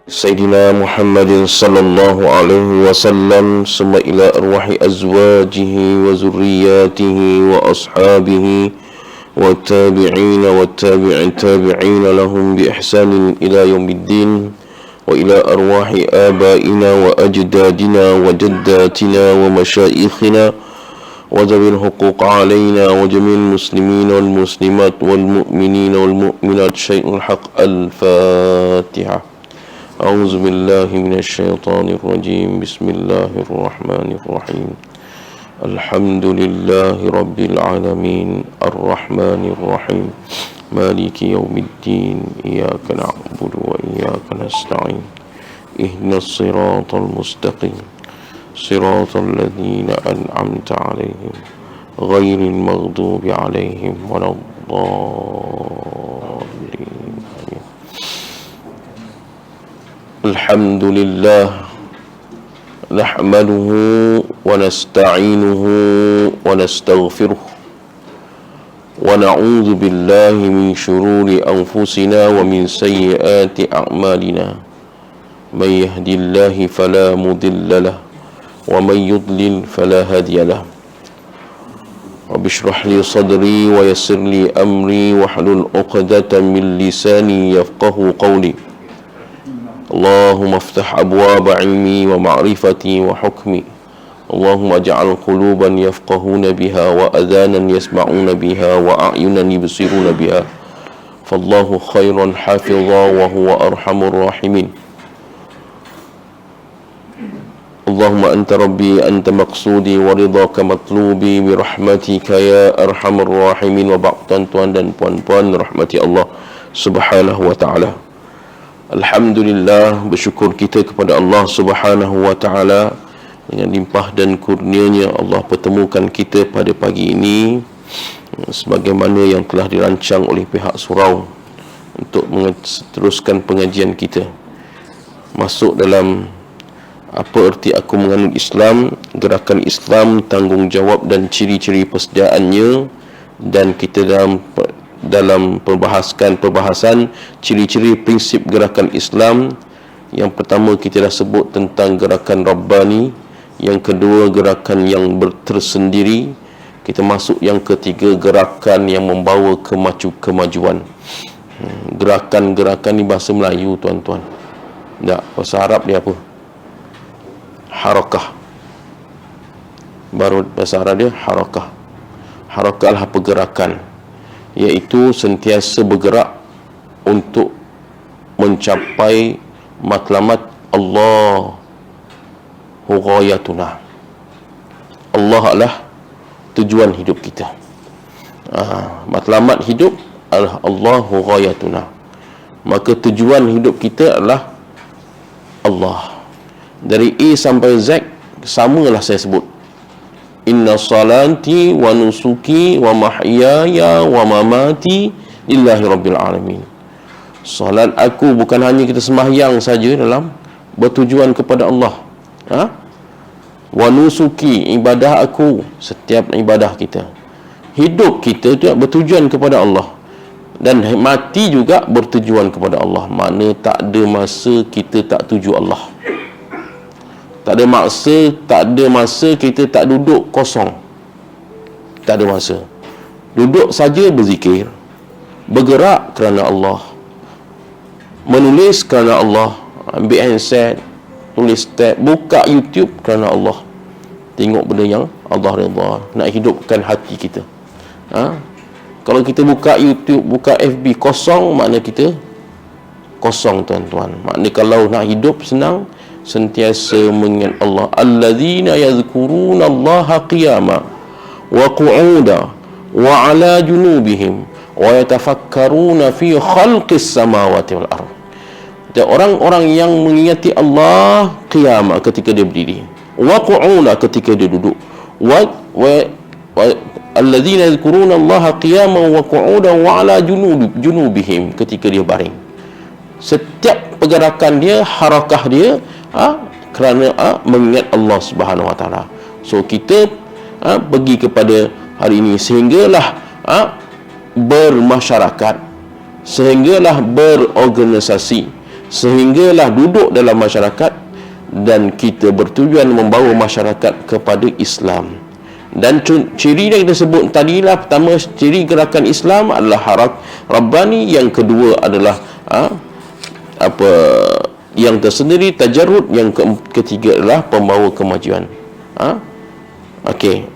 سيدنا محمد صلى الله عليه وسلم ثم إلى أرواح أزواجه وذرياته وأصحابه والتابعين والتابعين لهم بإحسان إلى يوم الدين وإلى أرواح آبائنا وأجدادنا وجداتنا ومشايخنا وذوي الحقوق علينا وجميع المسلمين والمسلمات والمؤمنين والمؤمنات شيء الحق. الفاتحة. أعوذ بالله من الشيطان الرجيم. بسم الله الرحمن الرحيم. الحمد لله رب العالمين الرحمن الرحيم مالك يوم الدين إياك نعبد وإياك نستعين اهدنا الصراط المستقيم صراط الذين أنعمت عليهم غير المغضوب عليهم ولا الضالين. الحمد لله نحمده ونستعينه ونستغفره ونعوذ بالله من شرور أنفسنا ومن سيئات أعمالنا. من يهدي الله فلا مضل له ومن يضلل فلا هادي له. رب اشرح لي صدري ويسر لي أمري واحلل عقدة من لساني يفقه قولي. اللهم افتح أبواب علمي ومعرفتي وحكمي. اللهم اجعل قلوبا يفقهون بها وأذانا يسمعون بها وأعينا يبصرون بها، فالله خير حافظا وهو أرحم الراحمين. اللهم أنت ربي أنت مقصودي ورضاك مطلوبي برحمتك يا أرحم الراحمين. وبعد tuan dan puan-puan rahmati Allah Subhanahu wa taala. Alhamdulillah, bersyukur kita kepada Allah Subhanahu wa taala dengan limpah dan kurnianya Allah pertemukan kita pada pagi ini sebagaimana yang telah dirancang oleh pihak surau untuk meneruskan pengajian kita masuk dalam apa erti aku menganut Islam, gerakan Islam, tanggungjawab dan ciri-ciri persediaannya, dan kita dalam perbahasan ciri-ciri prinsip gerakan Islam. Yang pertama kita dah sebut tentang gerakan Rabbani, yang kedua gerakan yang tersendiri, kita masuk yang ketiga gerakan yang membawa kemajuan. Gerakan-gerakan ni bahasa Melayu tuan-tuan, tak, bahasa Arab dia apa? Harakah. Baru bahasa Arab dia harakah. Harakah adalah pergerakan, iaitu sentiasa bergerak untuk mencapai matlamat Allah ghayatuna. Allah adalah tujuan hidup kita. Matlamat hidup adalah Allah ghayatuna. Maka tujuan hidup kita adalah Allah. Dari A sampai Z samalah saya sebut. Inna salati wa nusuki wa mahyaya wa mamati lillahi rabbil alamin. Salat aku bukan hanya kita sembahyang saja dalam bertujuan kepada Allah. Wa nusuki, ibadah aku, setiap ibadah kita. Hidup kita juga bertujuan kepada Allah, dan mati juga bertujuan kepada Allah. Makna tak ada masa kita tak tuju Allah. Tak ada masa kita tak duduk kosong. Tak ada masa. Duduk saja berzikir, bergerak kerana Allah, menulis kerana Allah, ambil handset, tulis tab, buka YouTube kerana Allah. Tengok benda yang Allah redha, nak hidupkan hati kita. Kalau kita buka YouTube, buka FB kosong, makna kita kosong tuan-tuan. Makna kalau nak hidup senang, sentiasa mengingat Allah. Allazina yadhkuruna Allaha qiyama wa qu'uda wa ala junubihim wa yatafakkaruna fi khalqis samawati wal ardh. Orang-orang yang mengingati Allah qiyama, ketika dia berdiri, wa qu'uda, ketika dia duduk, wa allazina yadhkuruna Allaha qiyama wa qu'uda wa ala junubihim, ketika dia baring. Setiap pergerakan dia, harakah dia kerana mengingat Allah Subhanahu wa taala. So kita pergi kepada hari ini sehinggalah bermasyarakat, sehinggalah berorganisasi, sehinggalah duduk dalam masyarakat dan kita bertujuan membawa masyarakat kepada Islam. Dan ciri yang kita sebut tadilah, pertama ciri gerakan Islam adalah harak Rabbani, yang kedua adalah yang tersendiri tajarrud, yang ketiga adalah pembawa kemajuan. Okey.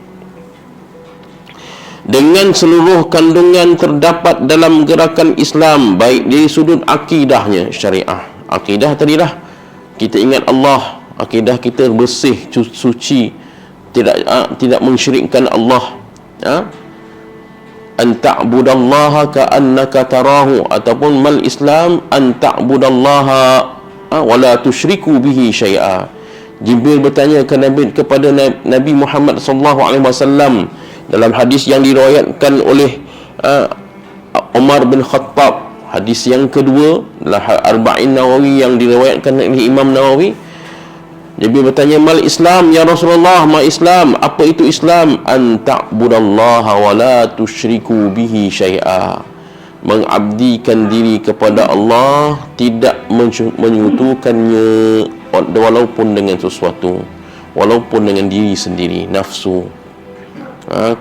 Dengan seluruh kandungan terdapat dalam gerakan Islam, baik dari sudut akidahnya, syariah. Akidah tadilah kita ingat Allah, akidah kita bersih, suci, tidak mensyirikkan Allah. An ta'budallaha ka'annaka tarahu, ataupun mal Islam an ta'budallaha wa la tusyriku bihi syai'a. Jibril bertanya kepada Nabi Muhammad sallallahu alaihi wasallam dalam hadis yang diriwayatkan oleh Umar bin Khattab. Hadis yang kedua adalah Arba'in Nawawi yang diriwayatkan oleh Imam Nawawi. Jibril bertanya, mal Islam ya Rasulullah, ma Islam, apa itu Islam? An ta'budallaha wa la tusyriku bihi syai'a, mengabdikan diri kepada Allah, tidak menyekutukannya walaupun dengan sesuatu, walaupun dengan diri sendiri, nafsu.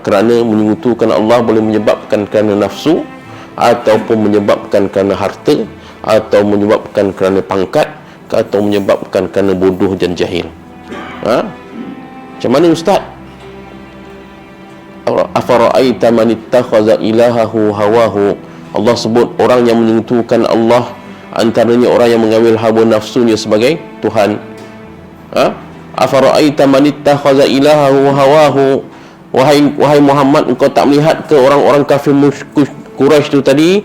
Kerana menyekutukan Allah boleh menyebabkan kerana nafsu, ataupun menyebabkan kerana harta, atau menyebabkan kerana pangkat, atau menyebabkan kerana bodoh dan jahil. Macam mana ustaz? Afara'aita man ittakhadha ilahahu hawahu. Allah sebut orang yang menyekutukan Allah, antaranya orang yang mengambil hawa nafsunya sebagai Tuhan. Afara'aita man ittakhadha ilahahu hawahu. Wahai Muhammad, engkau tak melihat ke orang-orang kafir Quraisy itu tadi,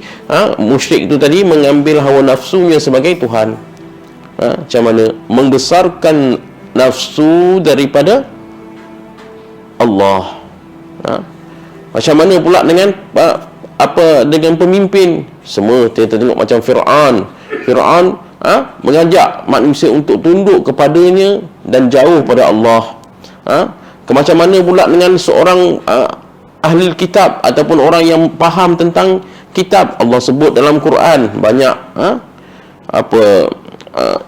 musyrik itu tadi mengambil hawa nafsunya sebagai Tuhan. Macam mana? Membesarkan nafsu daripada Allah. Macam mana pula dengan dengan pemimpin? Semua kita tengok macam Fir'aun mengajak manusia untuk tunduk kepadanya dan jauh pada Allah. Macam mana pula dengan seorang ahli kitab ataupun orang yang faham tentang kitab? Allah sebut dalam Quran banyak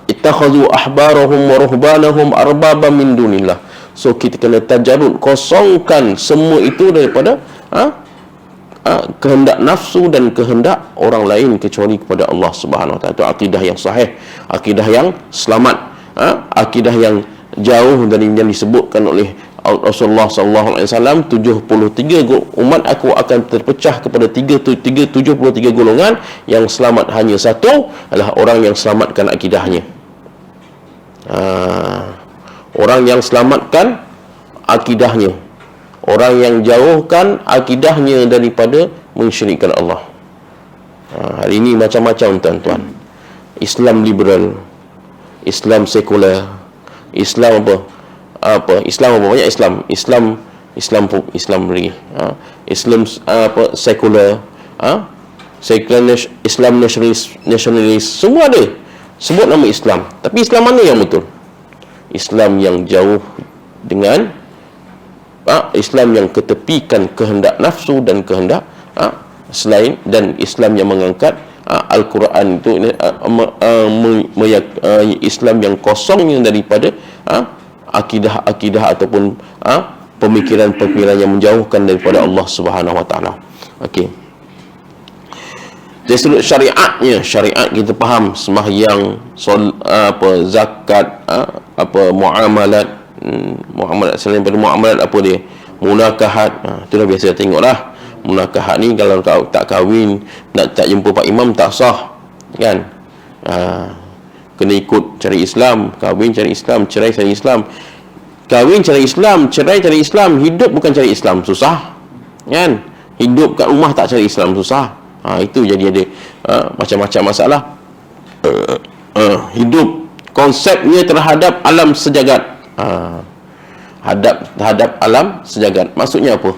ittakhadhu ahbarahum wa ruhbanahum arbaba min dunillah. So kita kena tajarrud, kosongkan semua itu daripada kehendak nafsu dan kehendak orang lain kecuali kepada Allah Subhanahu wa taala. Itu akidah yang sahih, akidah yang selamat, akidah yang jauh dari yang disebutkan oleh Rasulullah sallallahu alaihi wasallam, 73 umat aku akan terpecah kepada 73 golongan, yang selamat hanya satu, adalah orang yang selamatkan akidahnya. Orang yang selamatkan akidahnya, orang yang jauhkan akidahnya daripada mensyirikkan Allah. Hari ini macam-macam tuan-tuan. Islam liberal, Islam sekular, Islam Islam banyak Islam lagi. Islam sekular, sekular, Islam nasionalis, semua ada sebut nama Islam. Tapi Islam mana yang betul? Islam yang jauh dengan Islam yang ketepikan kehendak nafsu dan kehendak selain, dan Islam yang mengangkat Al-Quran itu Islam yang kosongnya daripada akidah ataupun pemikiran-pemikiran yang menjauhkan daripada Allah Subhanahu wa taala. Okey. Dari sudut syariatnya, syariat kita faham sembahyang, zakat, muamalat selain daripada muamalat, apa dia? Munakahat. Itulah biasa tengoklah. Munakahat ni kalau tak kahwin, tak jumpa Pak Imam tak sah, kan? Kena ikut cara Islam, kahwin cara Islam, cerai cara Islam. Kahwin cara Islam, cerai cara Islam, hidup bukan cara Islam, susah, kan? Hidup kat rumah tak cara Islam, susah. Itu jadi ada macam-macam masalah. Hidup konsepnya terhadap alam sejagat, terhadap alam sejagat. Maksudnya apa?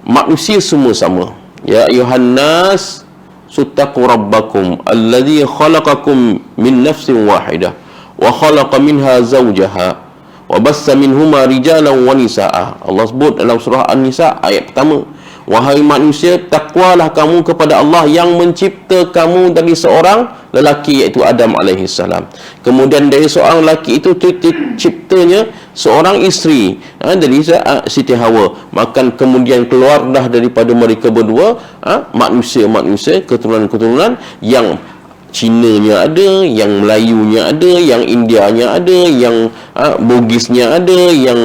Manusia semua sama. Ya ayuhan nas suttaqu rabbakum alladhi khalaqakum min nafsin wahidah wa khalaqa minha zawjaha wa bassa minhuma rijalan wa nisaa. Allah sebut dalam surah An-Nisa ayat pertama, Wahai manusia, takwalah kamu kepada Allah yang mencipta kamu dari seorang lelaki, iaitu Adam alaihi salam. Kemudian dari seorang lelaki itu ciptanya seorang isteri, dari Siti Hawa. Maka kemudian keluarlah daripada mereka berdua manusia-manusia, keturunan-keturunan yang Cinanya ada, yang Melayunya ada, yang Indianya ada, yang Bugisnya ada, yang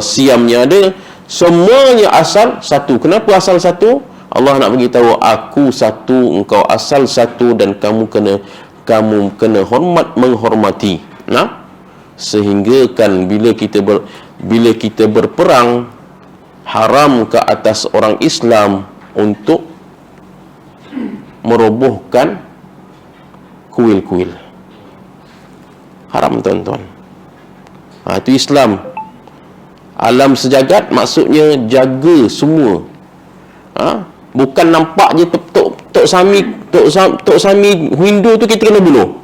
Siamnya ada. Semuanya asal satu. Kenapa asal satu? Allah nak beritahu, aku satu, engkau asal satu, dan kamu kena hormat menghormati. Nah, sehingga kan bila kita berperang, haram ke atas orang Islam untuk merobohkan kuil-kuil. Haram, tuan-tuan. Itu Islam. Alam sejagat maksudnya jaga semua. Bukan nampak je Tok Sami Hindu tu kita kena bunuh.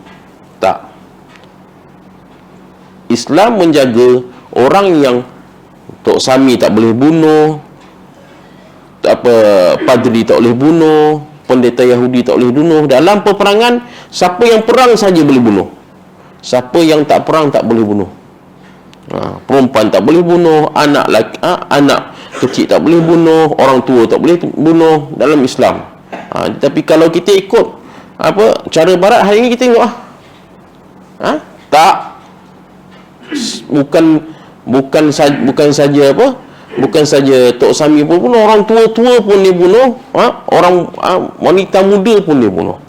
Tak. Islam menjaga orang yang Tok Sami tak boleh bunuh, padri tak boleh bunuh, pendeta Yahudi tak boleh bunuh. Dalam peperangan, siapa yang perang saja boleh bunuh. Siapa yang tak perang tak boleh bunuh. Perempuan tak boleh bunuh, anak kecil tak boleh bunuh, orang tua tak boleh bunuh dalam Islam. Tapi kalau kita ikut cara barat hari ini, kita tengok tak, bukan saja Tok Sami pun bunuh, orang tua-tua pun dia bunuh, orang wanita muda pun dia bunuh.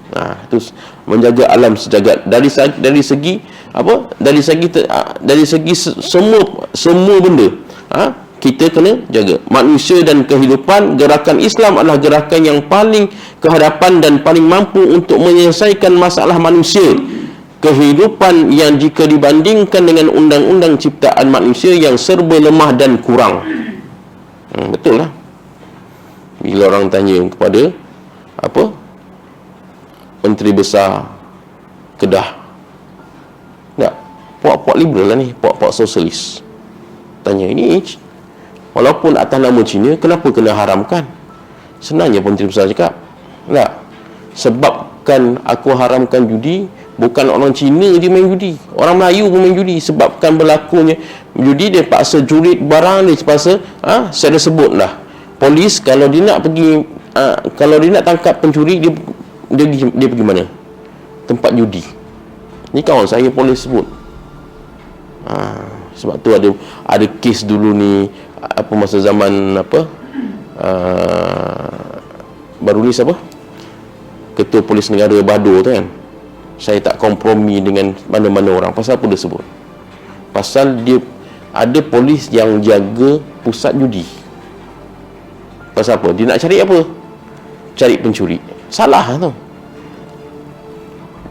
Itu menjaga alam sejagat dari segi semua benda. Kita kena jaga manusia dan kehidupan. Gerakan Islam adalah gerakan yang paling kehadapan dan paling mampu untuk menyelesaikan masalah manusia kehidupan yang jika dibandingkan dengan undang-undang ciptaan manusia yang serba lemah dan kurang. Betul lah. Bila orang tanya kepada Menteri Besar Kedah, tak, puak-puak liberal lah ni, puak-puak sosialis, tanya ini, walaupun atas nama Cina, kenapa kena haramkan? Senangnya Menteri Besar cakap, tak, sebabkan aku haramkan judi, bukan orang Cina je main judi, orang Melayu pun main judi. Sebabkan berlakunya judi, dia paksa jurit barang, dia paksa, saya dah sebut lah, polis kalau dia nak pergi, kalau dia nak tangkap pencuri, dia pergi mana? Tempat judi. Ni kawan saya polis sebut. Sebab tu ada kes dulu ni, masa zaman baru ni siapa? Ketua Polis Negara Badur tu kan. Saya tak kompromi dengan mana-mana orang. Pasal apa dia sebut? Pasal dia ada polis yang jaga pusat judi. Pasal apa? Dia nak cari apa? Cari pencuri. Salah tu.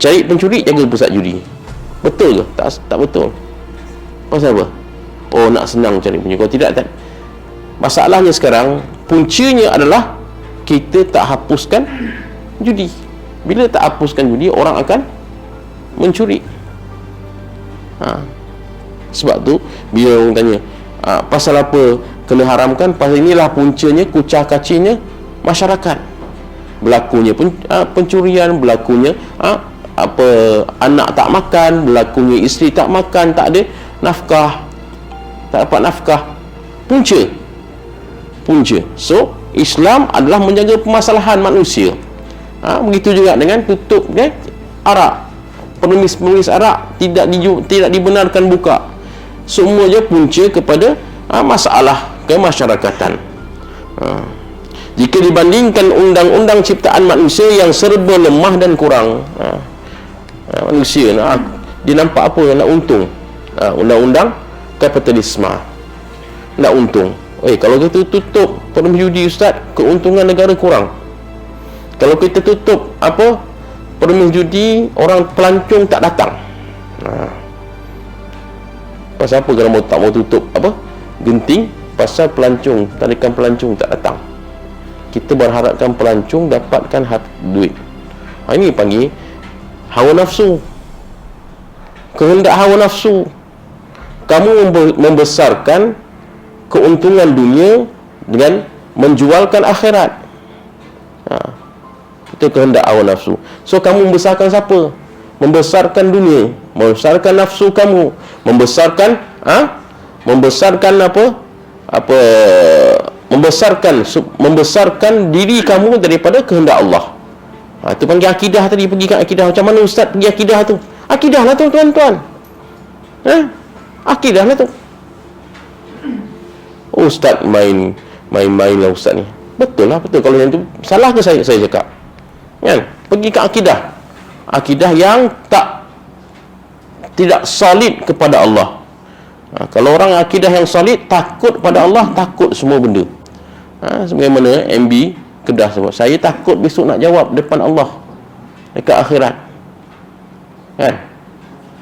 Cari pencuri, jaga pusat judi. Betul ke? Tak betul. Pasal apa? Oh, nak senang cari pencuri. Kalau tidak, tak. Masalahnya sekarang, puncanya adalah kita tak hapuskan judi. Bila tak hapuskan judi, orang akan mencuri. Sebab tu bila orang tanya, pasal apa kena haramkan? Pasal inilah puncanya, kucah kacinya masyarakat. Berlakunya pencurian, berlakunya anak tak makan, berlakunya isteri tak makan, tak ada nafkah, tak dapat nafkah. Punca. So Islam adalah menjaga permasalahan manusia. Begitu juga dengan tutup arak. Pengemis arak tidak dibenarkan buka. Semua je punca kepada masalah kemasyarakatan. Jika dibandingkan undang-undang ciptaan manusia yang serba lemah dan kurang, manusia dia nampak apa? Nak untung. Undang-undang kapitalisme nak untung. Kalau kita tutup permijudi, ustaz, keuntungan negara kurang. Kalau kita tutup permijudi, orang pelancong tak datang. Pasal apa kalau tak mau tutup genting? Pasal pelancong, tarikan pelancong tak datang. Kita berharapkan pelancong dapatkan duit. Ini panggil hawa nafsu. Kehendak hawa nafsu. Kamu membesarkan keuntungan dunia dengan menjualkan akhirat. Itu kehendak hawa nafsu. So kamu membesarkan siapa? Membesarkan dunia, membesarkan nafsu kamu, membesarkan membesarkan diri kamu daripada kehendak Allah. Itu panggil akidah tadi. Pergi ke akidah. Macam mana ustaz pergi akidah tu? Akidah lah tu tuan-tuan. Akidah lah tu. Ustaz main lah ustaz ni. Betul lah, betul. Kalau yang tu salah ke saya cakap? Kan? Pergi ke akidah. Akidah yang tidak solid kepada Allah. Kalau orang akidah yang solid, takut pada Allah, takut semua benda. Sebagaimana MB Kedah sebut, saya takut besok nak jawab depan Allah dekat akhirat. Kan?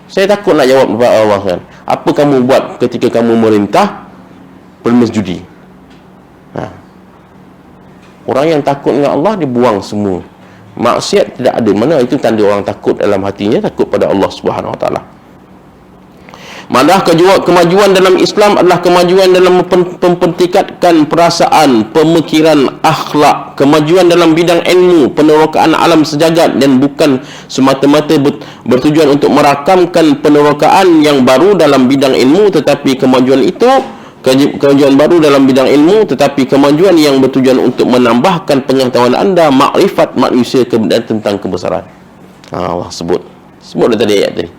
Saya takut nak jawab depan Allah kan. Apa kamu buat ketika kamu merintah permis judi? Orang yang takut dengan Allah, dia buang semua maksiat, tidak ada. Mana itu tanda orang takut dalam hatinya, takut pada Allah Subhanahu Wa Taala. Malah kemajuan dalam Islam adalah kemajuan dalam mempertingkatkan perasaan, pemikiran, akhlak, kemajuan dalam bidang ilmu, penerokaan alam sejagat, dan bukan semata-mata bertujuan untuk merakamkan penerokaan yang baru dalam bidang ilmu, tetapi kemajuan baru dalam bidang ilmu, tetapi kemajuan yang bertujuan untuk menambahkan pengetahuan anda, makrifat manusia tentang kebesaran. Allah sebut dah tadi ayat tadi.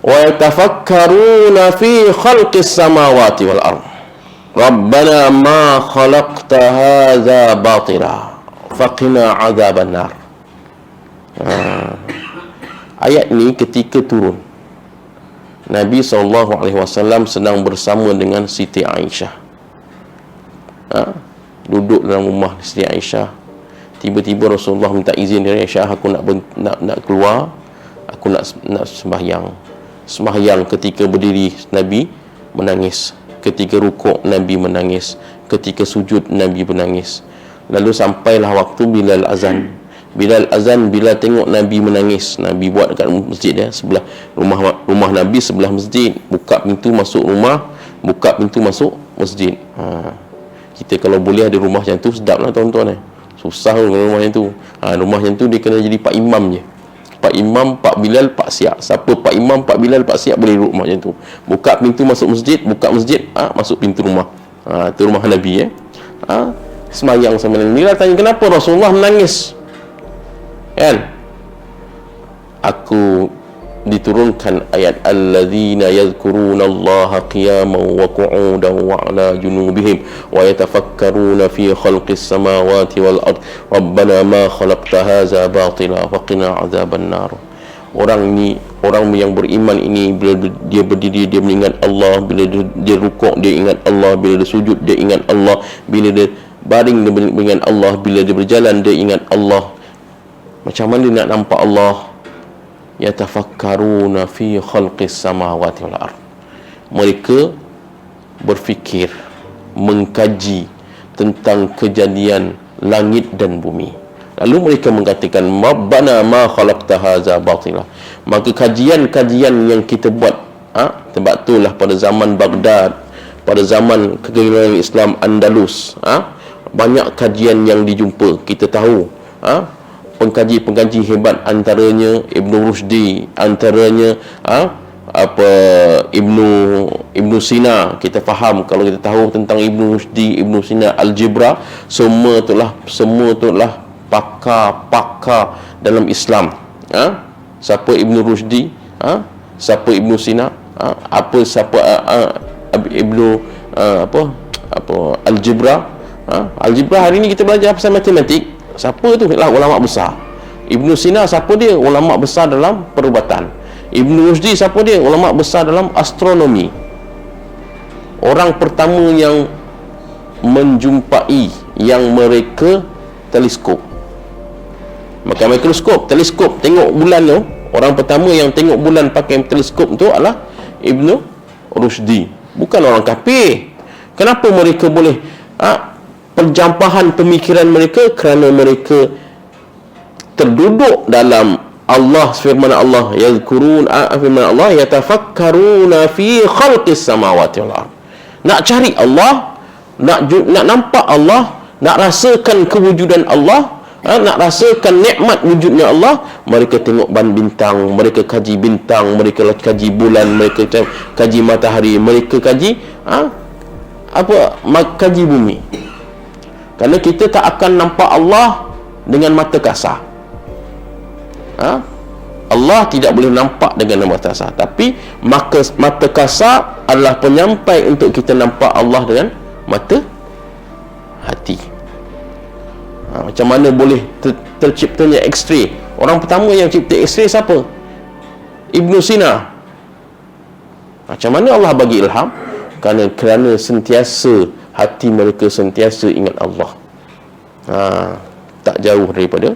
Wa yatafakkaruna fi khalqis samawati wal ard. Rabbana ma khalaqta hadza batila faqina adzaban nar. Ayat ni ketika turun, Nabi SAW sedang bersama dengan Siti Aisyah. Duduk dalam rumah Siti Aisyah. Tiba-tiba Rasulullah minta izin dari Aisyah, aku nak keluar, aku nak sembahyang. Sembahyang ketika berdiri Nabi menangis, ketika rukuk Nabi menangis, ketika sujud Nabi menangis. Lalu sampailah waktu Bilal azan. Bilal tengok Nabi menangis. Nabi buat dekat masjid dia, sebelah rumah Nabi sebelah masjid. Buka pintu masuk rumah, buka pintu masuk masjid. Kita kalau boleh ada rumah macam tu, sedap lah tuan-tuan. Susah rumah macam tu. Rumah macam tu dia kena jadi Pak Imam je. Pak Imam, Pak Bilal, Pak Siap. Siapa Pak Imam, Pak Bilal, Pak Siap boleh duduk rumah macam tu. Buka pintu masuk masjid, buka masjid, masuk pintu rumah. Itu rumah Nabi. Semayang sama Nabi. Bilal tanya, kenapa Rasulullah menangis? Kan? Aku diturunkan ayat alladzina yadhkurunallaha qiyaman wa qu'udan wa 'ala junubihim wa yatafakkaruna fi khalqis samawati wal ard rabbana ma khalaqta hadza batila faqina 'adzaban nar. Orang yang beriman ini, bila dia berdiri dia mengingat Allah, bila dia rukuk dia ingat Allah, bila dia sujud dia ingat Allah, bila dia baring dia ingat Allah, bila dia berjalan dia ingat Allah. Macam mana dia nak nampak Allah? Yatafakkaruna fi khalqis samawati wal ard. Mereka berfikir, mengkaji tentang kejadian langit dan bumi. Lalu mereka mengatakan, Rabbana ma khalaqta hadza batila. Maka kajian-kajian yang kita buat, sebab itulah pada zaman Baghdad, pada zaman kegemilangan Islam Andalus, banyak kajian yang dijumpa. Kita tahu pengkaji-pengkaji hebat, antaranya Ibnu Rushdi, antaranya Ibnu Sina. Kita faham, kalau kita tahu tentang Ibnu Rushdi, Ibnu Sina, Algebra, semua itulah pakar-pakar dalam Islam. Siapa Ibnu Rushdi, siapa Ibnu Sina, Ibnu Algebra. Algebra hari ni kita belajar pasal matematik. Siapa tu? Lah ulama besar. Ibnu Sina siapa dia? Ulama besar dalam perubatan. Ibnu Rushdi siapa dia? Ulama besar dalam astronomi. Orang pertama yang menjumpai yang mereka teleskop. Maka mikroskop, teleskop tengok bulan tu, orang pertama yang tengok bulan pakai teleskop tu adalah Ibnu Rushdi. Bukan orang kafir. Kenapa mereka boleh perjampahan pemikiran mereka? Kerana mereka terduduk dalam Allah, firman Allah, firman Allah, yatafakkaruna fi khalqis samawati wal ard. Nak cari Allah, nak nampak Allah, nak rasakan kewujudan Allah, nak rasakan nikmat wujudnya Allah, mereka tengok bintang, mereka kaji bintang, mereka kaji bulan, mereka kaji matahari, mereka kaji kaji bumi. Kerana kita tak akan nampak Allah dengan mata kasar. Allah tidak boleh nampak dengan mata kasar, tapi mata kasar adalah penyampai untuk kita nampak Allah dengan mata hati. Macam mana boleh terciptanya X-ray? Orang pertama yang cipta X-ray siapa? Ibn Sina. Macam mana Allah bagi ilham? Kerana sentiasa hati mereka sentiasa ingat Allah. Tak jauh daripada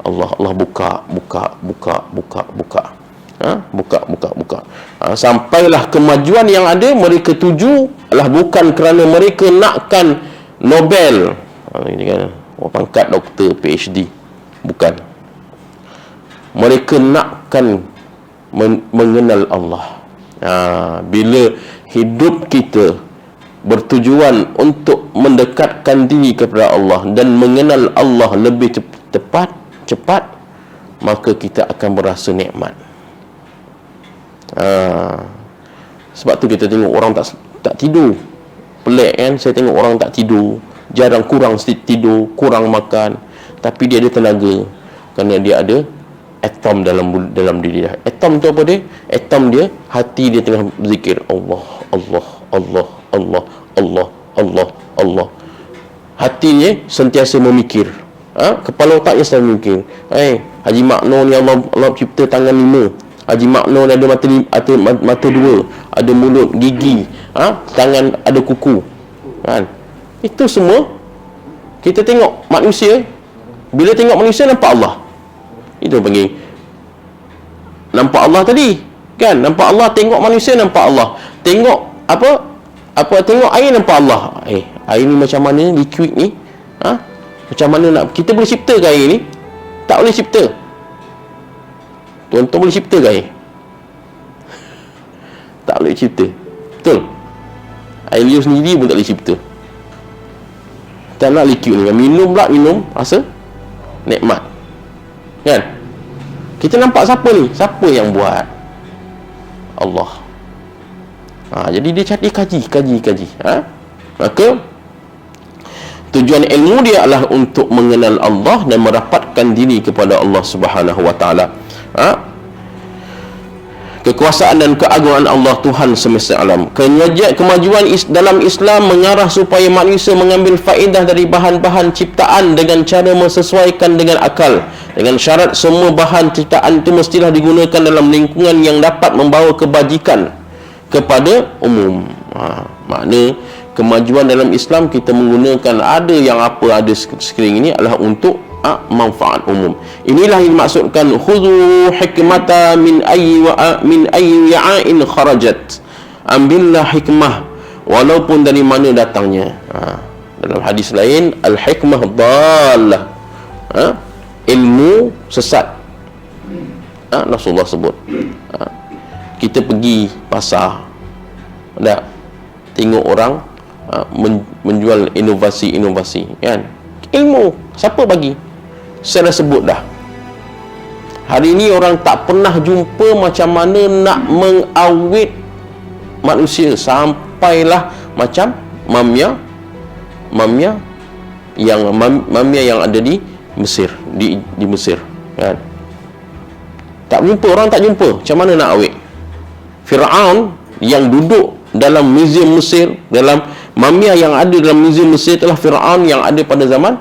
Allah. Allah buka. Sampailah kemajuan yang ada mereka tuju adalah bukan kerana mereka nakkan Nobel, ini kan pangkat doktor, PhD, bukan. Mereka nakkan mengenal Allah. Bila hidup kita bertujuan untuk mendekatkan diri kepada Allah dan mengenal Allah lebih cepat, maka kita akan berasa nikmat. Sebab tu kita tengok orang tak tidur. Pelik kan? Saya tengok orang tak tidur, kurang tidur, kurang makan, tapi dia ada tenaga kerana dia ada atom dalam diri dia. Atom tu apa dia? Atom dia, hati dia tengah berzikir Allah, Allah, Allah, Allah, Allah, Allah, Allah. Hatinya sentiasa memikir. Kepala otaknya selalu memikir. Haji Makno ni Allah cipta tangan 5. Haji Makno ni ada mata 2, ada mulut, gigi, tangan, ada kuku. Kan? Itu semua kita tengok manusia. Bila tengok manusia nampak Allah. Itu panggil nampak Allah tadi. Kan? Nampak Allah, tengok manusia nampak Allah. Tengok tengok air nampak Allah. Air ni macam mana, liquid ni? Macam mana nak kita boleh cipta ke air ni? Tak boleh cipta. Tuan-tuan boleh cipta ke air? Tak boleh cipta. Betul? Air liur sendiri pun tak boleh cipta. Tak nak liquid ni. Minum rasa nikmat. Kan? Kita nampak siapa ni? Siapa yang buat? Allah. Jadi dia kaji. Maka tujuan ilmu dia adalah untuk mengenal Allah dan merapatkan diri kepada Allah Subhanahu wa taala. Kekuasaan dan keagungan Allah Tuhan semesta alam. Kemajuan dalam Islam mengarah supaya manusia mengambil faedah dari bahan-bahan ciptaan dengan cara mensesuaikan dengan akal. Dengan syarat semua bahan ciptaan itu mestilah digunakan dalam lingkungan yang dapat membawa kebajikan kepada umum. Makna kemajuan dalam Islam kita menggunakan ada sekeliling ini adalah untuk manfaat umum. Inilah yang dimaksudkan khudhu hikmata min ayyi ya'in kharajat. Ambillah hikmah walaupun dari mana datangnya. Dalam hadis lain, al hikmah dhallah, ilmu sesat. Rasulullah sebut. Kita pergi pasar, tengok orang menjual inovasi, kan? Ilmu siapa bagi? Saya dah sebut dah. Hari ini orang tak pernah jumpa macam mana nak mengawet manusia, sampailah macam mamia yang ada di Mesir, di Mesir, kan? Tak jumpa, orang tak jumpa macam mana nak awet. Firaun yang duduk dalam muzium Mesir, dalam mamia yang ada dalam muzium Mesir itulah Firaun yang ada pada zaman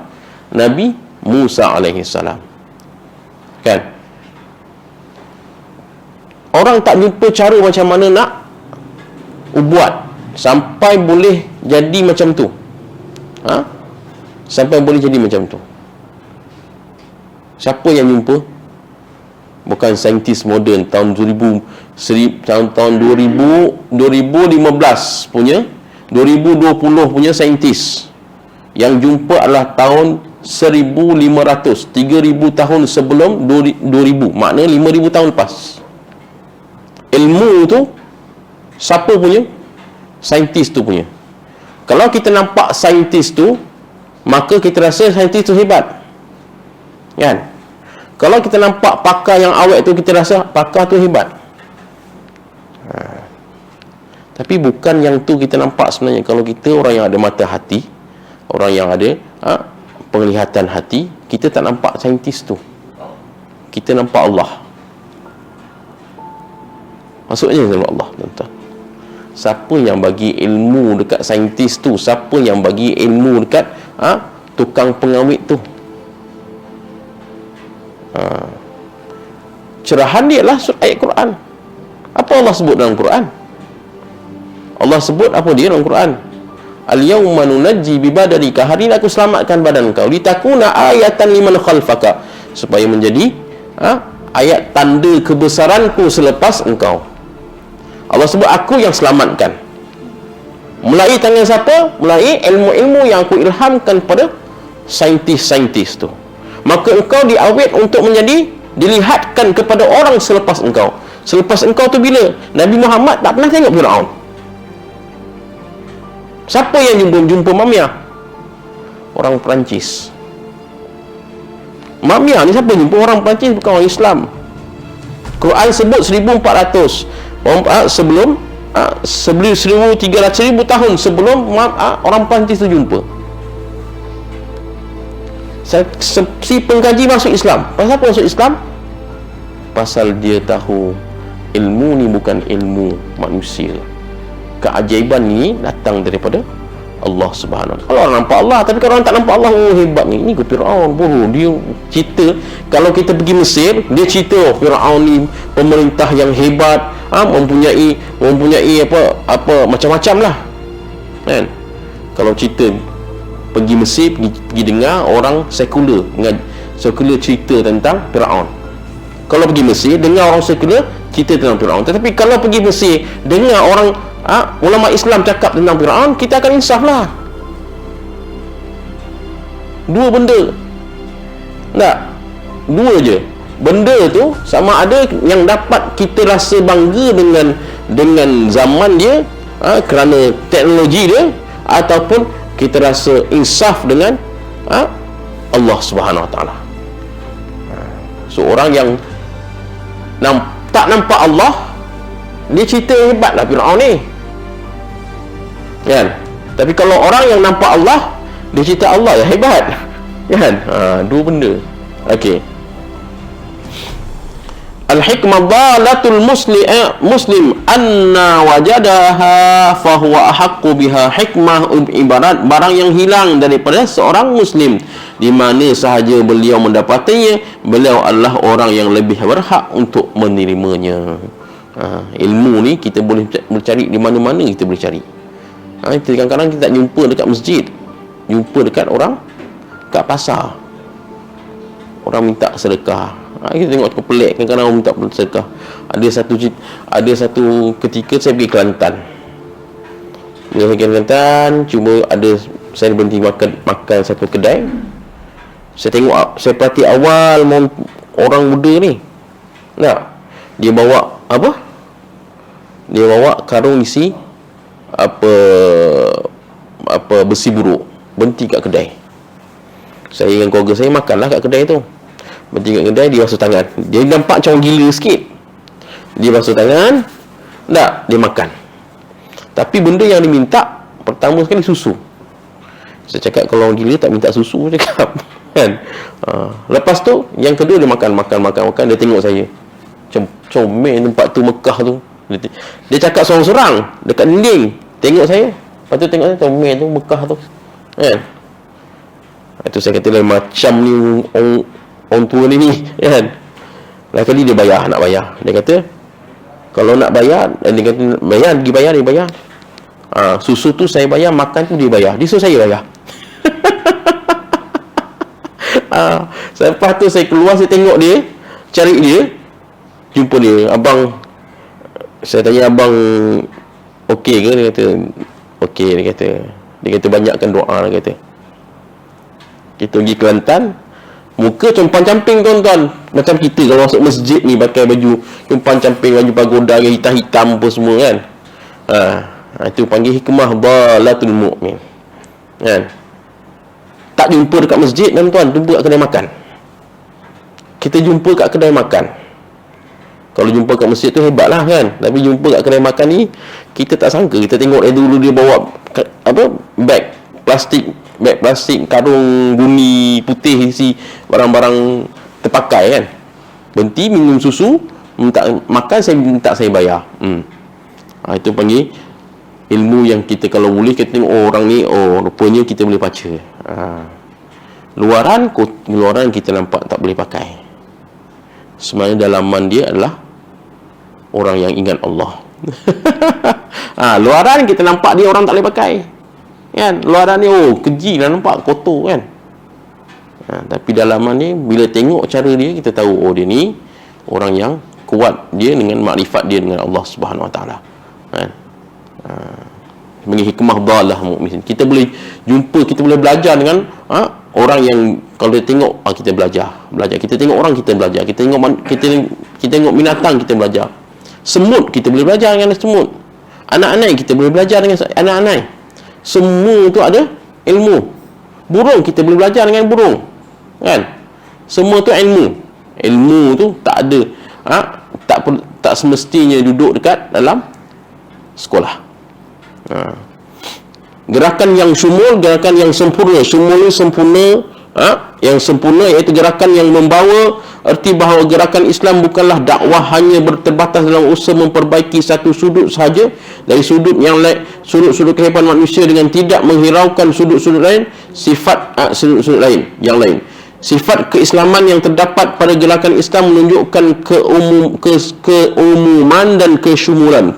Nabi Musa alaihi salam. Kan? Orang tak jumpa cara macam mana nak buat sampai boleh jadi macam tu. Sampai boleh jadi macam tu. Siapa yang jumpa? Bukan saintis moden tahun 2000, tahun 2015 punya, 2020 punya saintis. Yang jumpa adalah tahun 1500, 3000 tahun sebelum 2000. Makna 5000 tahun lepas. Ilmu tu siapa punya? Saintis tu punya. Kalau kita nampak saintis tu, maka kita rasa saintis tu hebat, kan? Kalau kita nampak pakar yang awet tu, kita rasa pakar tu hebat. Tapi bukan yang tu kita nampak sebenarnya. Kalau kita orang yang ada mata hati, orang yang ada penglihatan hati, kita tak nampak saintis tu, kita nampak Allah. Maksudnya Allah, tuan-tuan, siapa yang bagi ilmu dekat saintis tu, siapa yang bagi ilmu dekat tukang pengawit tu, cerahan dia lah ayat Quran. Apa Allah sebut dalam Quran? Allah sebut apa dia dalam Quran? Al-yawma nunajji bi badalika, hari ini aku selamatkan badan kau, litakuna ayatan liman khalfaka, supaya menjadi ayat tanda kebesaranku selepas engkau. Allah sebut aku yang selamatkan. Melalui tangan siapa? Melalui ilmu-ilmu yang aku ilhamkan pada saintis-saintis tu. Maka engkau diawet untuk menjadi, dilihatkan kepada orang selepas engkau. Selepas engkau tu bila? Nabi Muhammad tak pernah tengok Fir'aun. Siapa yang jumpa Mamiah? Orang Perancis. Mamiah ni siapa jumpa? Orang Perancis, bukan orang Islam. Quran sebut 1400 sebelum 1300 tahun sebelum orang Perancis tu jumpa. Si pengkaji masuk Islam. Pasal apa masuk Islam? Pasal dia tahu ilmu ni bukan ilmu manusia. Keajaiban ni datang daripada Allah Subhanahu Wa Taala. Kalau orang nampak Allah, tapi kalau orang tak nampak Allah, oh hebat ni. Ini ke Firaun bodoh. Dia cerita, kalau kita pergi Mesir, dia cerita Firaun ni pemerintah yang hebat, mempunyai apa macam-macam lah, kan? Kalau cerita pergi Mesir, pergi dengar orang sekular cerita tentang Firaun. Kalau pergi Mesir, dengar orang sekular cerita tentang Firaun. Tetapi kalau pergi Mesir, dengar orang ulama Islam cakap tentang Firaun, kita akan insaf lah. Dua benda, tak? Dua je. Benda tu sama ada yang dapat kita rasa bangga dengan zaman dia, kerana teknologi dia, ataupun kita rasa insaf dengan Allah Subhanahu Wa Taala. Seorang yang tak nampak Allah, dia cerita hebat lah Firaun ni, kan? Tapi kalau orang yang nampak Allah, dia cerita Allah yang hebat, kan? Dua benda. Okey. Al-hikmah dalatul muslim anna wajadaha fahuwa ahaqqu biha. Hikmah ibarat barang yang hilang daripada seorang muslim, di mana sahaja beliau mendapatinya, beliau adalah orang yang lebih berhak untuk menerimanya. Ilmu ni kita boleh cari di mana-mana, kita boleh cari. Kadang-kadang kita tak jumpa dekat masjid, jumpa dekat orang kat pasar, orang minta sedekah. Kita tengok cukup pelik, kadang-kadang orang minta sedekah. Ada satu ketika saya pergi Kelantan. Bila saya pergi Kelantan, saya berhenti makan satu kedai. Saya perhati awal orang muda ni. Dia bawa apa? Dia bawa karung isi besi buruk, berhenti kat kedai. Saya dengan keluarga saya makanlah kat kedai tu. Berhenti kat kedai, dia basuh tangan. Dia nampak macam gila sikit. Dia basuh tangan, dia makan. Tapi benda yang diminta pertama sekali susu. Saya cakap kalau orang gila tak minta susu, cakap, kan? Lepas tu yang kedua dia makan. Dia tengok saya macam comel tempat tu, Mekah tu. Dia cakap sorang-sorang dekat dinding, tengok saya. Lepas tu tengok saya, comel tu, Mekah tu, kan? Itu saya kata lah, macam ni orang tua ni, kan? Lain kali dia nak bayar. Dia kata kalau nak bayar, dia kata dia bayar. Susu tu saya bayar, makan tu dia bayar. Dia suruh saya bayar. Lepas tu saya keluar, saya tengok dia, cari dia, jumpa dia. Abang, saya tanya abang okey ke? Dia kata okey. Dia kata banyakkan doa. Dia kata kita pergi Kelantan, muka compang-camping, tuan-tuan. Macam kita kalau masuk masjid ni pakai baju compang-camping, baju pagoda yang hitam-hitam apa semua, kan? Itu panggil hikmah dhalatul mu'min. Kan? Tak jumpa dekat masjid, tuan-tuan, jumpa kat kedai makan. Kita jumpa kat kedai makan. Kalau jumpa kat masjid tu hebatlah kan. Tapi jumpa kat kedai makan ni, kita tak sangka. Kita tengok dulu dia bawa beg plastik, karung bumi putih isi barang-barang terpakai kan. Berhenti minum susu, minta makan, saya bayar. Itu panggil ilmu yang kita kalau boleh kita tengok orang ni, rupanya kita boleh baca. Luaran kita nampak tak boleh pakai. Sebenarnya dalaman dia adalah orang yang ingat Allah. Luaran kita nampak dia orang tak boleh pakai. Kan? Luaran ni keji lah nampak, kotor kan. Tapi dalaman ni bila tengok cara dia, kita tahu dia ni orang yang kuat dia dengan makrifat dia dengan Allah Subhanahu Wa Taala. Kan? Sebagai hikmah dhalah mukmin. Kita boleh jumpa, kita boleh belajar dengan orang yang kalau dia tengok kita belajar. Kita tengok orang, kita belajar. Kita tengok binatang, kita belajar. Semut, kita boleh belajar dengan semut. Anak-anak, kita boleh belajar dengan anak-anak. Semua tu ada ilmu. Burung, kita boleh belajar dengan burung. Kan? Semua tu ilmu. Ilmu tu tak ada tak semestinya duduk dekat dalam sekolah. Gerakan yang syumul, gerakan yang sempurna. Syumul sempurna, yang sempurna iaitu gerakan yang membawa erti bahawa gerakan Islam bukanlah dakwah hanya terbatas dalam usaha memperbaiki satu sudut sahaja dari sudut yang lain, sudut-sudut kehidupan manusia, dengan tidak menghiraukan sudut-sudut lain, sudut-sudut lain yang lain. Sifat keislaman yang terdapat pada gerakan Islam menunjukkan keumuman dan kesyumulan.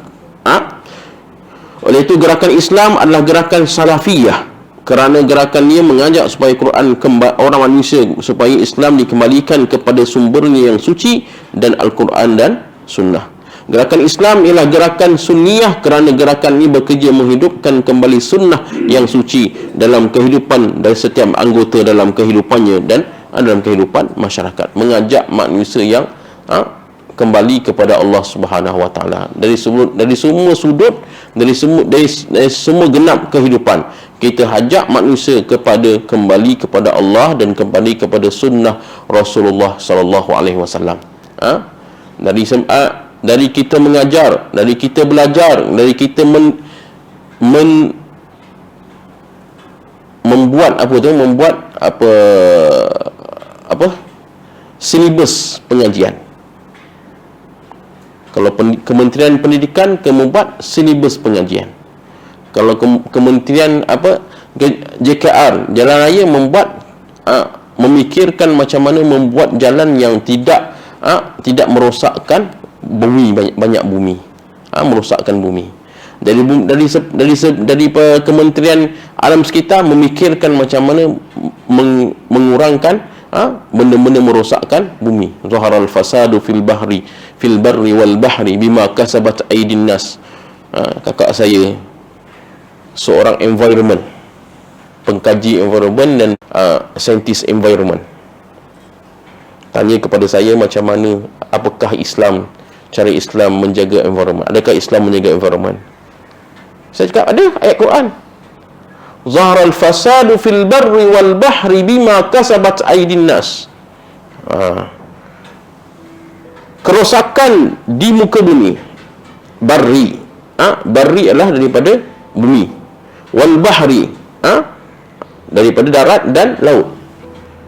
Oleh itu gerakan Islam adalah gerakan salafiyah, kerana gerakan ini mengajak supaya Quran orang manusia, supaya Islam dikembalikan kepada sumbernya yang suci dan Al-Quran dan Sunnah. Gerakan Islam ialah gerakan sunniyah, kerana gerakan ini bekerja menghidupkan kembali sunnah yang suci dalam kehidupan dari setiap anggota dalam kehidupannya dan dalam kehidupan masyarakat. Mengajak manusia yang kembali kepada Allah Subhanahu Wa Taala dari semua sudut, dari semua genap kehidupan. Kita ajak manusia kembali kepada Allah dan kembali kepada sunnah Rasulullah sallallahu alaihi wasallam. Dari kita mengajar, dari kita belajar, dari kita membuat silibus pengajian. Kalau Kementerian Pendidikan membuat silibus pengajian. Kalau Kementerian JKR, Jalan Raya, memikirkan macam mana membuat jalan yang tidak merosakkan bumi, banyak bumi, merosakkan bumi. Dari Kementerian Alam Sekitar memikirkan macam mana mengurangkan benda-benda merosakkan bumi. Zaharal fasadu fil barri wal bahri bima kasabat aydin nas. Kakak saya seorang environment, pengkaji environment dan saintis environment, tanya kepada saya macam mana, apakah cara Islam menjaga environment, adakah Islam menjaga environment. Saya cakap ada ayat Quran, zaharal fasadu fil barri wal bahri bima kasabat aydin nas. Kerosakan di muka bumi, barri, barri adalah daripada bumi, wal bahri, daripada darat dan laut,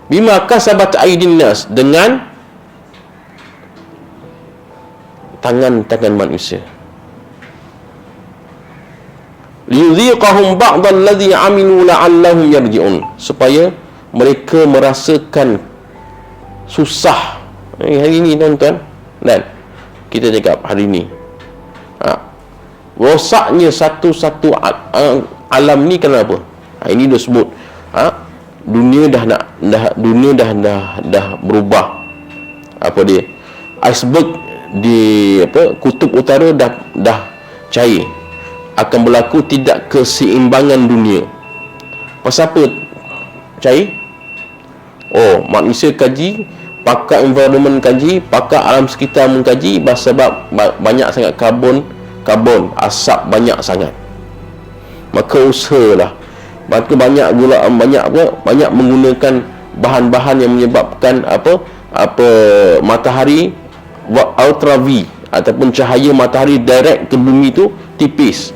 bima kasabat aydin nas, dengan tangan-tangan manusia. Liyudhiqahum ba'dal ladzi 'amilu la'allahum yarji'un, supaya mereka merasakan susah. Hari ini tuan-tuan, dan kita cakap hari ini rosaknya satu-satu alam ni kenapa? Ini dia sebut dunia dah berubah. Apa dia? Iceberg di kutub utara dah cair. Akan berlaku tidak keseimbangan dunia. Pasal apa cair? Manusia kaji, pakar environment kaji, pakar alam sekitar mengkaji, sebab banyak sangat karbon, asap banyak sangat. maka usahalah. Maka banyak gula, banyak menggunakan bahan-bahan yang menyebabkan matahari ultra V ataupun cahaya matahari direct ke bumi tu tipis.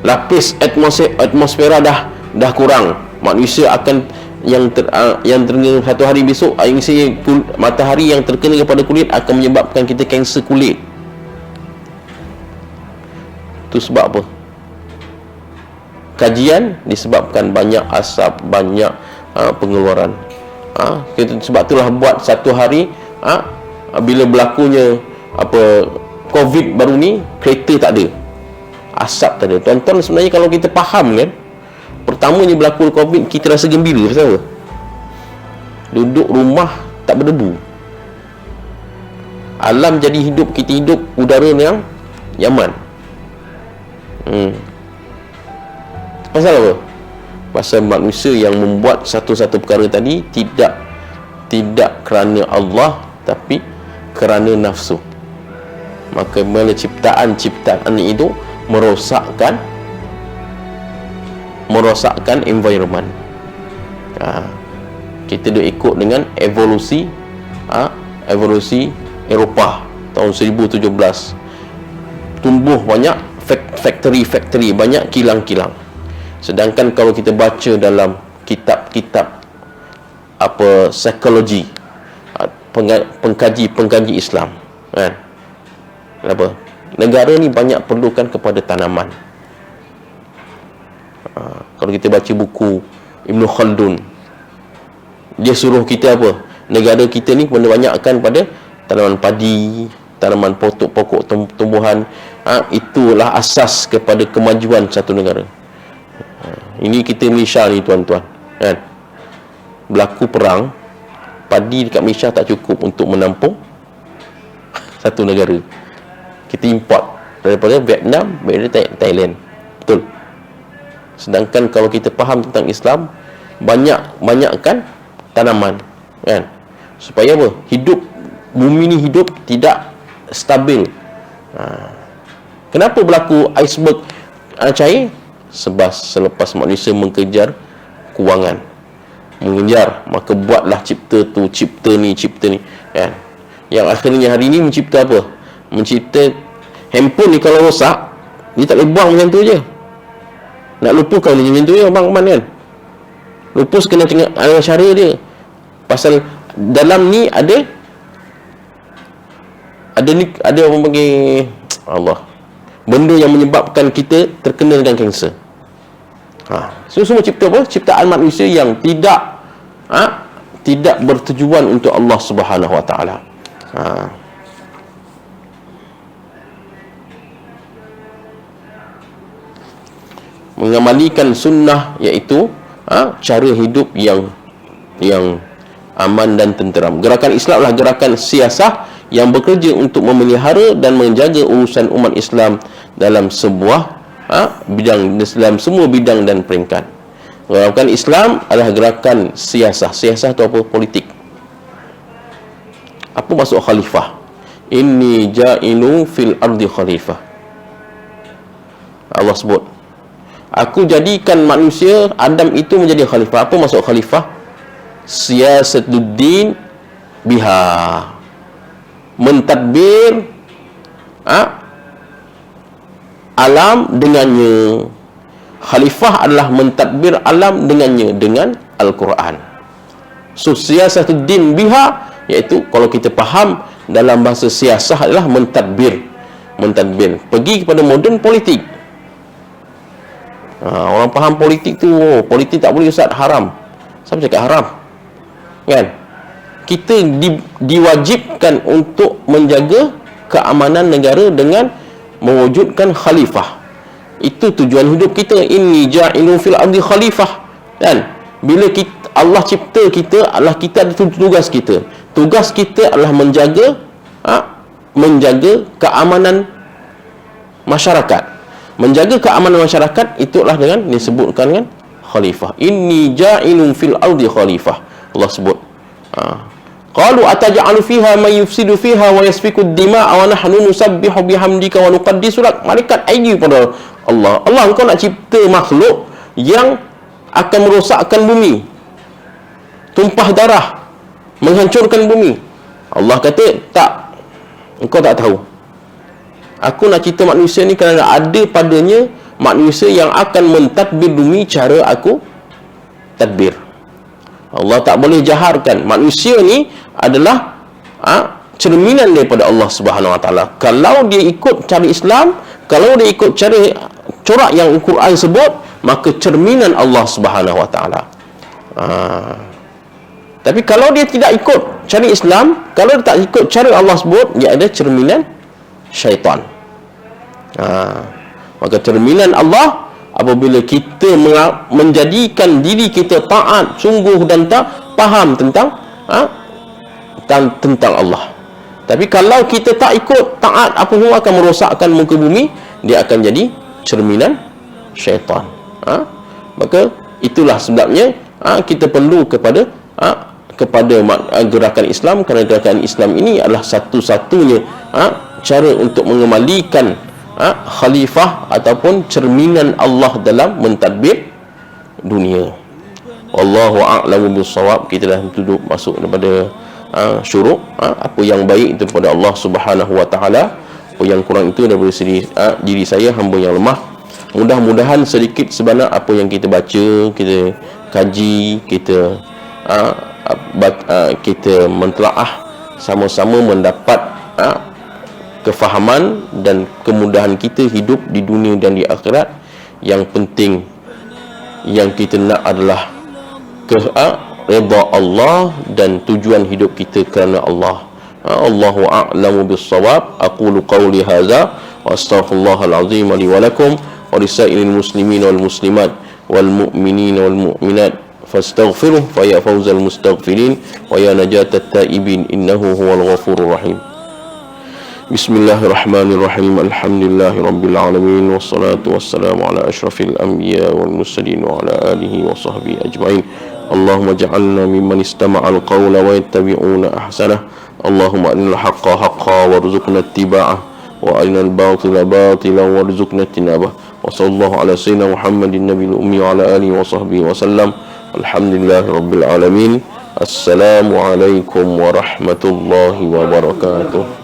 Lapis atmosfera dah kurang. Manusia akan yang terkena satu hari besok, matahari yang terkena kepada kulit akan menyebabkan kita kanser kulit. Itu sebab apa? Kajian disebabkan banyak asap, banyak pengeluaran. Sebab itulah buat satu hari bila berlakunya COVID baru ni, kereta tak ada, asap tak ada. Tuan-tuan, sebenarnya kalau kita faham kan, pertamanya berlaku COVID, kita rasa gembira. Pasal apa? Duduk rumah tak berdebu. Alam jadi hidup, kita hidup udara yang nyaman. Pasal apa? Pasal manusia yang membuat satu-satu perkara tadi tidak kerana Allah, tapi kerana nafsu. Maka bila ciptaan itu merosakkan environment. Kita dah ikut dengan evolusi Eropah tahun 1017. Tumbuh banyak factory, banyak kilang-kilang. Sedangkan kalau kita baca dalam kitab-kitab psikologi, pengkaji Islam, kan, kenapa negara ni banyak perlukan kepada tanaman. Kalau kita baca buku Ibn Khaldun, dia suruh kita apa? Negara kita ni banyakkan pada tanaman padi, tanaman pokok tumbuhan. Itulah asas kepada kemajuan satu negara. Ini kita Malaysia ni, tuan-tuan, kan, berlaku perang, padi dekat Malaysia tak cukup untuk menampung satu negara. Kita import daripada Vietnam, daripada Thailand. Betul. Sedangkan kalau kita faham tentang Islam, banyakkan tanaman, kan, supaya apa? Bumi ni hidup tidak stabil. Kenapa berlaku iceberg cair? Sebab selepas manusia mengejar kewangan, maka buatlah cipta ni, kan. Yang akhirnya hari ni mencipta apa? Mencipta handphone ni, kalau rosak dia tak boleh buang macam tu je. Nak lupakan macam tu je, abang Aman, kan. Lupus kena tengok cara dia. Pasal dalam ni ada orang panggil benda yang menyebabkan kita terkena dengan kanser. Semua cipta apa? Ciptaan manusia yang tidak bertujuan untuk Allah Subhanahu Wa Taala. Mengamalikan sunnah, iaitu cara hidup yang aman dan tenteram. Gerakan Islam adalah gerakan siasah yang bekerja untuk memelihara dan menjaga urusan umat Islam dalam sebuah dalam semua bidang dan peringkat. Gerakan Islam adalah gerakan siasah. Siasah itu apa? Politik. Apa maksud khalifah? Inni ja'ilu fil ardi khalifah. Allah sebut, aku jadikan manusia Adam itu menjadi khalifah. Apa maksud khalifah? Siyasatuddin biha, mentadbir alam dengannya. Khalifah adalah mentadbir alam dengannya, dengan Al-Quran. So siyasatuddin biha, iaitu kalau kita faham dalam bahasa siasah adalah mentadbir. Pergi kepada moden politik. Orang faham politik tu, politik tak boleh, ustaz, haram. Siapa cakap haram? Kan? Kita diwajibkan untuk menjaga keamanan negara dengan mewujudkan khalifah. Itu tujuan hidup kita. Inni ja'ilu fil ardi khalifah. Dan bila Allah cipta kita, adalah kita ada tugas kita. Tugas kita adalah menjaga keamanan masyarakat. Menjaga keamanan masyarakat itulah dengan disebutkan kan khalifah. Inni ja'ilun fil ardi khalifah. Allah sebut. Qalu ataj'alu fiha man yufsidu fiha wa yasfiku ad-dima'a wa nahnu nusabbihu bihamdika wa nuqaddisu lak. Malaikat ID pada Allah. Allah, engkau nak cipta makhluk yang akan merosakkan bumi, tumpah darah, menghancurkan bumi. Allah kata, tak, engkau tak tahu. Aku nak cipta manusia ni kerana ada padanya manusia yang akan mentadbir bumi cara aku tadbir. Allah tak boleh jaharkan. Manusia ni adalah cerminan daripada Allah Subhanahu Wa Taala. Kalau dia ikut cara Islam, kalau dia ikut cara corak yang Al-Quran sebut, maka cerminan Allah Subhanahu Wa Taala. Tapi kalau dia tidak ikut cara Islam, kalau dia tak ikut cara Allah sebut, dia ada cerminan syaitan. Maka cerminan Allah apabila kita menjadikan diri kita taat sungguh dan tak faham tentang tentang Allah. Tapi kalau kita tak ikut taat, apa semua akan merosakkan muka bumi, dia akan jadi cerminan syaitan. Maka itulah sebabnya kita perlu kepada gerakan Islam, kerana gerakan Islam ini adalah satu-satunya cara untuk mengembalikan khalifah ataupun cerminan Allah dalam mentadbir dunia. Wallahu a'lamu bissawab. Kita dah duduk masuk daripada syuruk. Apa yang baik itu daripada Allah Subhanahu Wa Taala, apa yang kurang itu daripada diri saya, hamba yang lemah. Mudah-mudahan sedikit sebanyak apa yang kita baca, kita kaji, kita kita mentelaah, sama-sama mendapat kefahaman dan kemudahan kita hidup di dunia dan di akhirat. Yang penting yang kita nak adalah redha Allah dan tujuan hidup kita kerana Allah. Allahu a'lamu bis-shawab. Aqulu qawli hadza wa astaghfirullahal azim li wa lakum wa lisairil muslimin wal muslimat wal mu'minin wal mu'minat fastaghfiruh fa ya fawzal mustaghfirin wa ya najatat taibin innahu huwal ghafurur rahim. Bismillahirrahmanirrahim. Alhamdulillahi rabbil alamin, wassalatu wassalamu ala asyrafil anbiya wal mursalin wa ala alihi wa sahbihi ajma'in. Allahumma ja'alna mimman istama'al qawla wa yattabi'una ahsanah. Allahumma arinal haqqa haqqan warzuqna ittiba'ah wa arinal batila batilan warzuqna ijtinabah. Wa sallallahu ala sayyidina Muhammadin nabiyil ummi wa ala alihi wa sahbihi wa sallam. Alhamdulillahi rabbil alamin. Assalamualaikum warahmatullahi wabarakatuh.